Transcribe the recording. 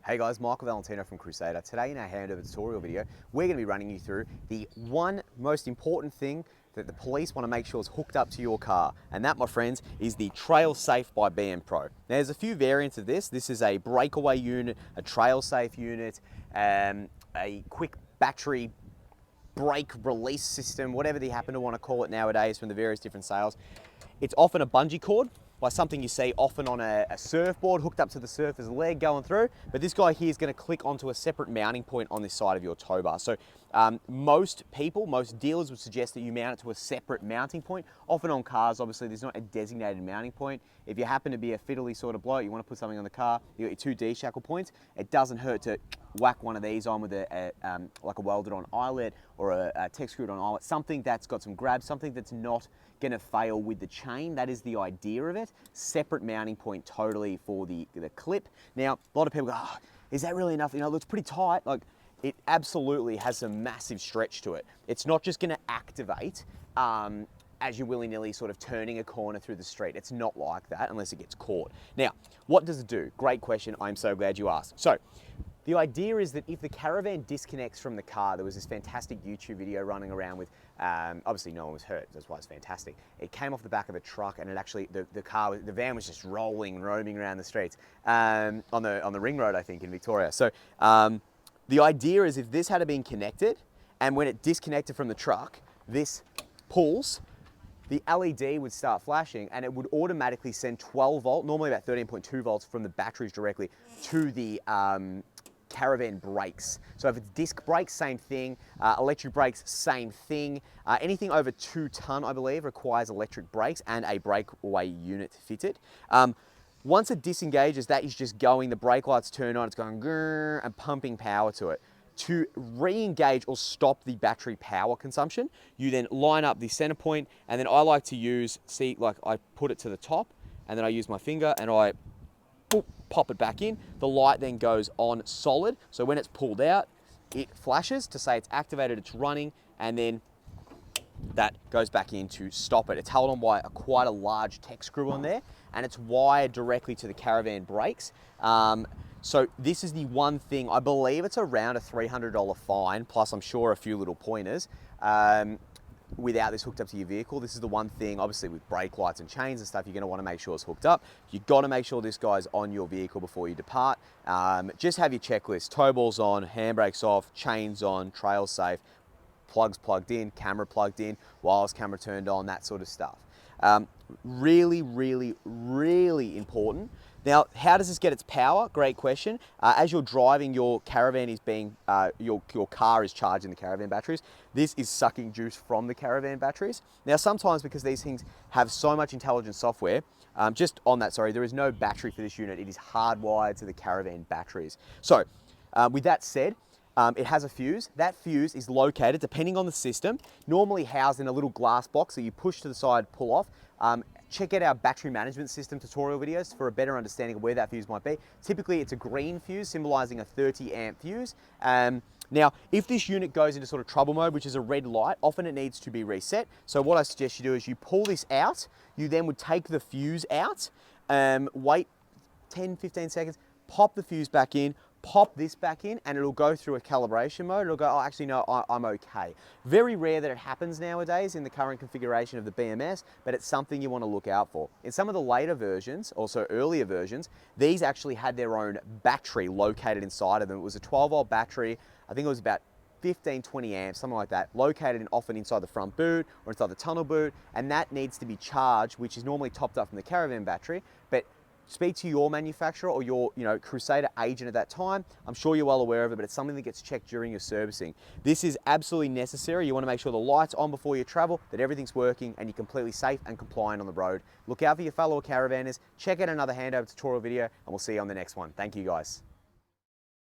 Hey guys, Michael Valentino from Crusader. Today in our handover tutorial video, we're going to be running you through the one most important thing that the police want to make sure is hooked up to your car. And that, my friends, is the TrailSafe by BM Pro. Now, there's a few variants of this. This is a breakaway unit, a TrailSafe unit, a quick battery brake release system, whatever they happen to want to call it nowadays from the various different sales. It's often a bungee cord, by something you see often on a surfboard hooked up to the surfer's leg going through, but this guy here is going to click onto a separate mounting point on this side of your tow bar. So most dealers would suggest that you mount it to a separate mounting point. Often on cars, obviously, there's not a designated mounting point. If you happen to be a fiddly sort of bloke, you want to put something on the car, you got your two D-shackle points, it doesn't hurt to whack one of these on with like a welded on eyelet or a tech screwed on eyelet, something that's got some grab, something that's not going to fail with the chain. That is the idea of it. Separate mounting point totally for the clip. Now, a lot of people go, oh, is that really enough? You know, it looks pretty tight. Like, it absolutely has some massive stretch to it. It's not just going to activate as you're willy-nilly sort of turning a corner through the street. It's not like that unless it gets caught. Now, what does it do? Great question. I'm so glad you asked. So, the idea is that if the Caravan disconnects from the car, there was this fantastic YouTube video running around with, obviously no one was hurt, that's why it's fantastic. It came off the back of a truck and it actually, the van was just rolling and roaming around the streets on the ring road, I think, in Victoria. So the idea is if this had been connected and when it disconnected from the truck, this pulls, the LED would start flashing and it would automatically send 12 volt, normally about 13.2 volts from the batteries directly to the Caravan brakes. So if it's disc brakes, same thing. Electric brakes, same thing. Anything over 2 ton, I believe, requires electric brakes and a breakaway unit fitted. Once it disengages, that is just going, the brake lights turn on, it's going grrr and pumping power to it. To re-engage or stop the battery power consumption, you then line up the center point, and then I like to use, see, like I put it to the top, and then I use my finger and I boop, pop it back in. The light then goes on solid. So when it's pulled out, it flashes to say it's activated, it's running, and then that goes back in to stop it. It's held on by quite a large tech screw on there, and it's wired directly to the Caravan brakes. So this is the one thing, I believe it's around a $300 fine, plus I'm sure a few little pointers. Without this hooked up to your vehicle. This is the one thing, obviously with brake lights and chains and stuff, you're going to want to make sure it's hooked up. You've got to make sure this guy's on your vehicle before you depart. Just have your checklist, tow balls on, handbrakes off, chains on, TrailSafe, plugs plugged in, camera plugged in, wireless camera turned on, that sort of stuff. Really, really, really important. Now, how does this get its power? Great question. As you're driving, your Caravan is being, your car is charging the Caravan batteries. This is sucking juice from the Caravan batteries. Now, sometimes because these things have so much intelligent software, just on that, sorry, there is no battery for this unit. It is hardwired to the Caravan batteries. So, with that said, it has a fuse. That fuse is located, depending on the system, normally housed in a little glass box that you push to the side, pull off. Check out our battery management system tutorial videos for a better understanding of where that fuse might be. Typically, it's a green fuse symbolizing a 30 amp fuse. Now, if this unit goes into sort of trouble mode, which is a red light, often it needs to be reset. So what I suggest you do is you pull this out, you then would take the fuse out, wait 10, 15 seconds, pop the fuse back in, pop this back in, and it'll go through a calibration mode. It'll go, oh, actually, no, I'm okay. Very rare that it happens nowadays in the current configuration of the BMS, but it's something you want to look out for. In some of the later versions, also earlier versions, these actually had their own battery located inside of them. It was a 12-volt battery. I think it was about 15, 20 amps, something like that, located often inside the front boot or inside the tunnel boot, and that needs to be charged, which is normally topped up from the Caravan battery, but speak to your manufacturer or your Crusader agent at that time. I'm sure you're well aware of it, but it's something that gets checked during your servicing. This is absolutely necessary. You want to make sure the light's on before you travel, that everything's working, and you're completely safe and compliant on the road. Look out for your fellow caravanners. Check out another handover tutorial video, and we'll see you on the next one. Thank you, guys.